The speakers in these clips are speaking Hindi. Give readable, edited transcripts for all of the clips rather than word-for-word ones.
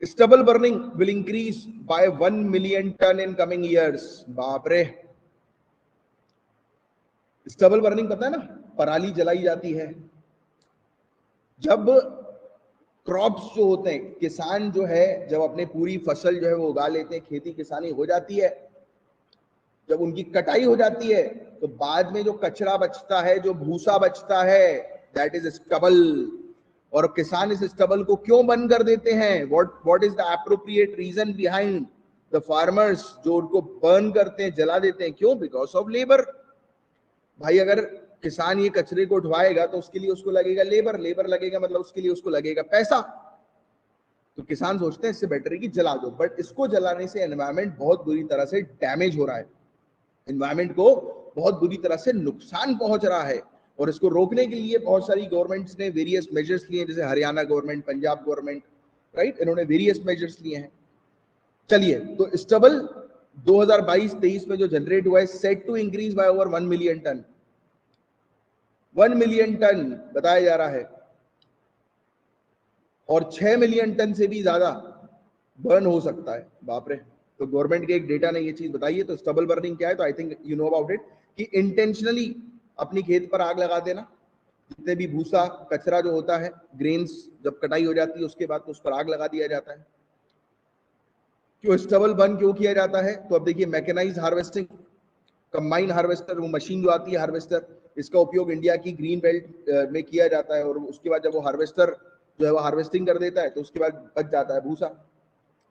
Stubble burning will increase by 1 million ton in coming years. बाप रे, स्टबल बर्निंग पता है ना, पराली जलाई जाती है। जब क्रॉप्स जो होते हैं, किसान जो है जब अपने पूरी फसल जो है वो उगा लेते हैं, खेती किसानी हो जाती है, जब उनकी कटाई हो जाती है तो बाद में जो कचरा बचता है, जो भूसा बचता है, दैट इज स्टबल। और किसान इस स्टबल को क्यों बंद कर देते हैं? What is the appropriate reason behind the farmers जो उनको बर्न करते हैं, जला देते हैं? क्यों? Because of labour. भाई अगर किसान ये कचरे को उठवाएगा तो उसके लिए उसको लगेगा लेबर, लेबर लगेगा मतलब उसके लिए उसको लगेगा पैसा। तो किसान सोचते हैं इससे बेटर है कि जला दो, बट इसको जलाने से एनवायरमेंट बहुत बुरी तरह से डैमेज हो रहा है, एनवायरमेंट को बहुत बुरी तरह से नुकसान पहुंच रहा है। और इसको रोकने के लिए बहुत सारी गवर्नमेंट्स ने वेरियस मेजर्स लिए, जैसे Haryana government, Punjab government, right, इन्होंने वेरियस मेजर्स लिए हैं। चलिए, तो स्टबल 2022-23 में जो जनरेट हुआ है set to increase by over 1 million ton. 1 million ton बताया जा रहा है, और 6 मिलियन टन से भी ज्यादा बर्न हो सकता है। बाप रे। तो गवर्नमेंट के एक डेटा ने ये चीज बताई है। तो स्टबल बर्निंग क्या है? तो I think you know about it, कि इंटेंशनली अपनी खेत पर आग लगा देना, जितने भी भूसा कचरा जो होता है, ग्रेन्स जब कटाई हो जाती है उसके बाद तो उस पर आग लगा दिया जाता है। क्यों स्टबल बर्न क्यों किया जाता है? तो अब देखिए, मैकेनाइज हार्वेस्टिंग, कंबाइन हार्वेस्टर, वो मशीन जो आती है हार्वेस्टर, इसका उपयोग इंडिया की ग्रीन बेल्ट में किया जाता है। और उसके बाद जब वो हार्वेस्टर जो है वो हार्वेस्टिंग कर देता है तो उसके बाद बच जाता है भूसा।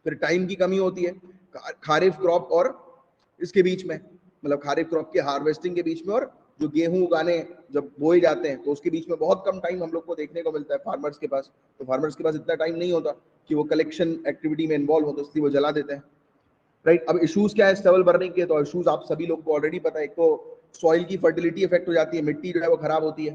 फिर टाइम की कमी होती है खारिफ क्रॉप और इसके बीच में, मतलब खारिफ क्रॉप के हार्वेस्टिंग के बीच में और जो गेहूं उगाने जब बोए जाते हैं तो उसके बीच में बहुत कम टाइम हम लोग को देखने को मिलता है फार्मर्स के पास। तो फार्मर्स के पास इतना टाइम नहीं होता कि वो कलेक्शन एक्टिविटी में इन्वॉल्व हो, तो इसलिए वो जला देते हैं, राइट। अब इश्यूज क्या है स्टबल बर्निंग के? तो इश्यूज आप सभी लोग को ऑलरेडी पता है। एक तो सॉइल की फर्टिलिटी इफेक्ट हो जाती है, मिट्टी जो है वो खराब होती है,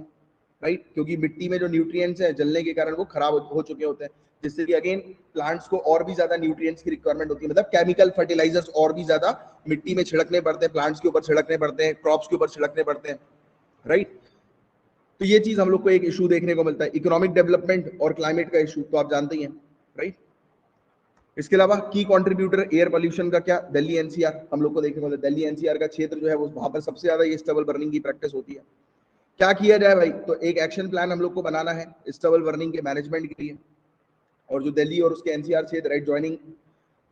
राइट, क्योंकि मिट्टी में जो न्यूट्रिएंट्स हैं जलने के कारण वो खराब हो चुके होते हैं, जिससे कि अगेन प्लांट्स को और भी ज्यादा न्यूट्रिएंट्स की रिक्वायरमेंट होती है। मतलब केमिकल फर्टिलाइजर्स और भी ज्यादा मिट्टी में छिड़कने पड़ते हैं, प्लांट्स के ऊपर छिड़कने पड़ते हैं, क्रॉप्स के ऊपर छिड़कने पड़ते हैं, राइट। तो ये चीज हम लोग को एक इशू देखने को मिलता है। इकोनॉमिक डेवलपमेंट और क्लाइमेट का इशू तो आप जानते ही हैं, राइट। इसके अलावा की कंट्रीब्यूटर एयर पोल्यूशन का क्या? दिल्ली एनसीआर हम लोग को देखने को मिलता है। दिल्ली एनसीआर का क्षेत्र जो है वो वहां पर सबसे ज्यादा ये स्टबल बर्निंग की प्रैक्टिस होती है। क्या किया जाए भाई? तो एक एक्शन प्लान हम लोग को बनाना है स्टबल बर्निंग के मैनेजमेंट के लिए। और जो दिल्ली और उसके एनसीआर क्षेत्र, राइट, ज्वाइनिंग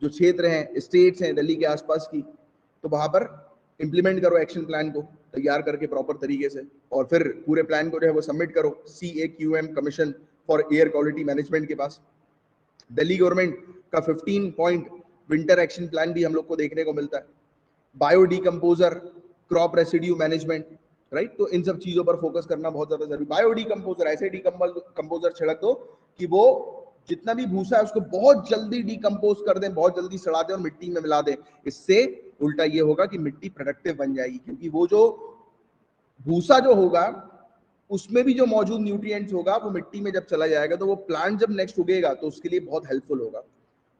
जो क्षेत्र हैं, स्टेट्स हैं दिल्ली के आसपास की, तो वहां पर इंप्लीमेंट करो एक्शन प्लान को तैयार करके प्रॉपर तरीके से, और फिर पूरे प्लान को जो है वो सबमिट करो CAQM commission for air quality management के पास। दिल्ली गवर्नमेंट का 15 पॉइंट विंटर एक्शन प्लान भी हम लोग को देखने को मिलता है। Bio decomposer, crop residue management, right. तो इन सब चीजों पर फोकस करना बहुत ज्यादा जरूरी। बायो डिकम्पोजर, ऐसे डिकम्पोजर छिड़क दो कि वो जितना भी भूसा है उसको बहुत जल्दी डिकम्पोज कर दें, बहुत जल्दी सड़ा दें और मिट्टी में मिला दें। इससे उल्टा ये होगा कि मिट्टी प्रोडक्टिव बन जाएगी, क्योंकि वो जो भूसा जो होगा उसमें भी जो मौजूद न्यूट्रिएंट्स होगा वो मिट्टी में जब चला जाएगा तो वो प्लांट जब नेक्स्ट उगेगा तो उसके लिए बहुत हेल्पफुल होगा।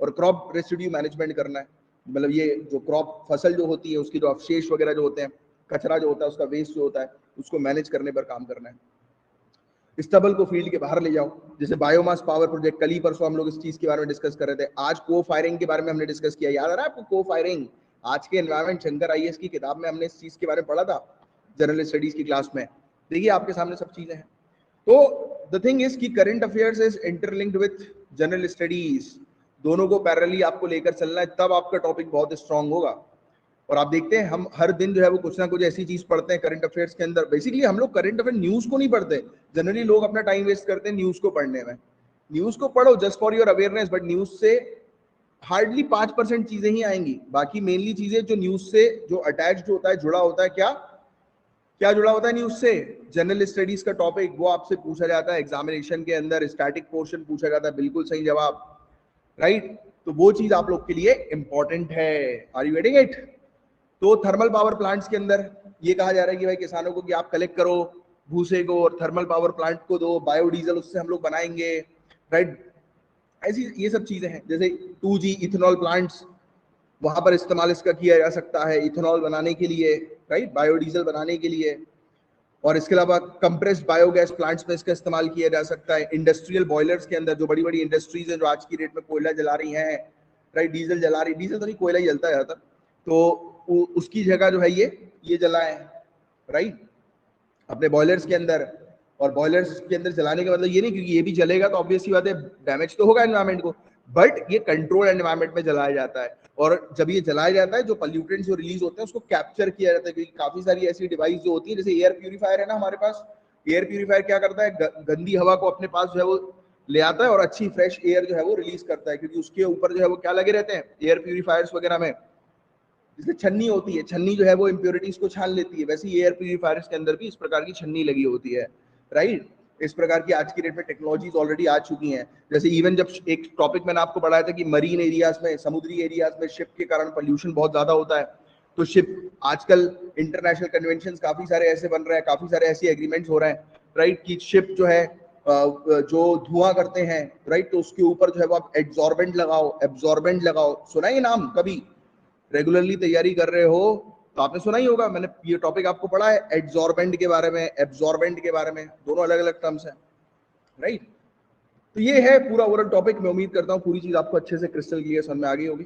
और क्रॉप रेसिड्यू मैनेजमेंट करना है, मतलब ये जो क्रॉप फसल जो होती है उसकी जो अवशेष वगैरह जो होते हैं, कचरा जो होता है, उसका वेस्ट जो होता है, उसको मैनेज करने पर काम करना है। स्टबल को फील्ड के बाहर ले जाओ, जैसे बायोमास पावर प्रोजेक्ट, कल ही परसों हम लोग इस चीज के बारे में डिस्कस कर रहे थे। आज को फायरिंग के बारे में हमने डिस्कस किया, याद आ रहा है आपको? को फायरिंग आज के एनवायरमेंट शंकर IAS की किताब में हमने इस चीज के बारे में पढ़ा था, जनरल स्टडीज की क्लास में। देखिए आपके सामने सब चीजें हैं। तो द थिंग इज कि current affairs is interlinked with general studies, दोनों को पैरेलली आपको लेकर चलना है, तब आपका टॉपिक बहुत स्ट्रांग होगा। और आप देखते हैं हम हर दिन जो है वो कुछ ना कुछ ऐसी चीज पढ़ते हैं करंट अफेयर्स के अंदर। बेसिकली हम लोग करंट अफेयर न्यूज को नहीं पढ़ते, जनरली लोग अपना टाइम वेस्ट करते हैं न्यूज को पढ़ने में। न्यूज को पढ़ो just for your awareness, but news से हार्डली 5% चीजें ही आएंगी, बाकी मेनली चीजें जो न्यूज से जो अटैच्ड होता है, जुड़ा होता है, क्या क्या जुड़ा होता है न्यूज से? जनरल स्टडीज का टॉपिक, वो आपसे पूछा जाता है एग्जामिनेशन के अंदर, स्टैटिक पोर्शन पूछा जाता है, बिल्कुल सही जवाब, राइट। तो वो चीज आप लोग के लिए इंपॉर्टेंट है। Are you getting it? तो थर्मल पावर प्लांट्स के अंदर ये कहा जा रहा है कि भाई किसानों को कि आप कलेक्ट करो भूसे को और थर्मल पावर प्लांट को दो, बायोडीजल उससे हम लोग बनाएंगे, राइट। ऐसी ये सब चीजें हैं, जैसे 2G इथेनॉल प्लांट्स, वहां पर इस्तेमाल इसका किया जा सकता है इथेनॉल बनाने के लिए, राइट, बायोडीजल बनाने के लिए। और इसके अलावा कंप्रेस्ड बायोगैस प्लांट्स में इसका इस्तेमाल किया जा सकता है। इंडस्ट्रियल बॉयलर्स के अंदर, जो बड़ी बड़ी इंडस्ट्रीज हैं जो आज की डेट में कोयला जला रही हैं, राइट, डीजल जला रही, डीजल तो नहीं, कोयला ही जलता है ज्यादातर, तो उसकी जगह जो है ये जलाएं, राइट, अपने बॉयलर्स के अंदर। और बॉयलर्स के अंदर जलाने का मतलब ये नहीं, क्योंकि ये भी जलेगा तो ऑब्वियसली बात है डैमेज तो होगा एनवायरमेंट को, बट ये कंट्रोल एनवायरमेंट में जलाया जाता है। और जब ये जलाया जाता है, जो पॉल्यूटेंट्स जो रिलीज होते हैं उसको कैप्चर किया जाता है, क्योंकि काफी सारी ऐसी डिवाइस जो होती है, जैसे एयर प्यूरिफायर है ना हमारे पास, एयर प्यूरिफायर क्या करता है, गंदी हवा को अपने पास जो है वो ले आता है और अच्छी फ्रेश एयर जो है वो रिलीज करता है, क्योंकि उसके ऊपर जो है वो क्या लगे रहते हैं एयर प्यूरिफायर्स वगैरह में, जिसमें छन्नी होती है, छन्नी जो है वो इम्प्योरिटीज को छान लेती है। वैसे ही एयर प्यूरिफायर्स के अंदर भी इस प्रकार की छन्नी लगी होती है, राइट। इस प्रकार की आज की डेट में टेक्नोलॉजीज ऑलरेडी आ चुकी हैं। जैसे इवन जब एक टॉपिक मैंने आपको पढ़ाया था कि मरीन एरियाज में, समुद्री एरियाज में शिप के कारण पोल्यूशन बहुत ज्यादा होता है, तो शिप आजकल इंटरनेशनल कन्वेंशन काफी सारे ऐसे बन रहे हैं, काफी सारे ऐसे एग्रीमेंट्स हो रहे हैं, राइट, कि शिप जो है जो धुआं करते हैं, राइट, तो उसके ऊपर जो है वो आप एब्जॉर्बेंट लगाओ। सुना ये नाम कभी? रेगुलरली तैयारी कर रहे हो तो आपने सुना ही होगा, मैंने ये टॉपिक आपको पढ़ा है एड्जॉर्बेंट के बारे में, एब्जॉर्बेंट के बारे में, दोनों अलग अलग टर्म्स हैं, राइट। तो ये है पूरा ओवरऑल टॉपिक। मैं उम्मीद करता हूँ पूरी चीज आपको अच्छे से क्रिस्टल क्लियर समझ में आ गई होगी।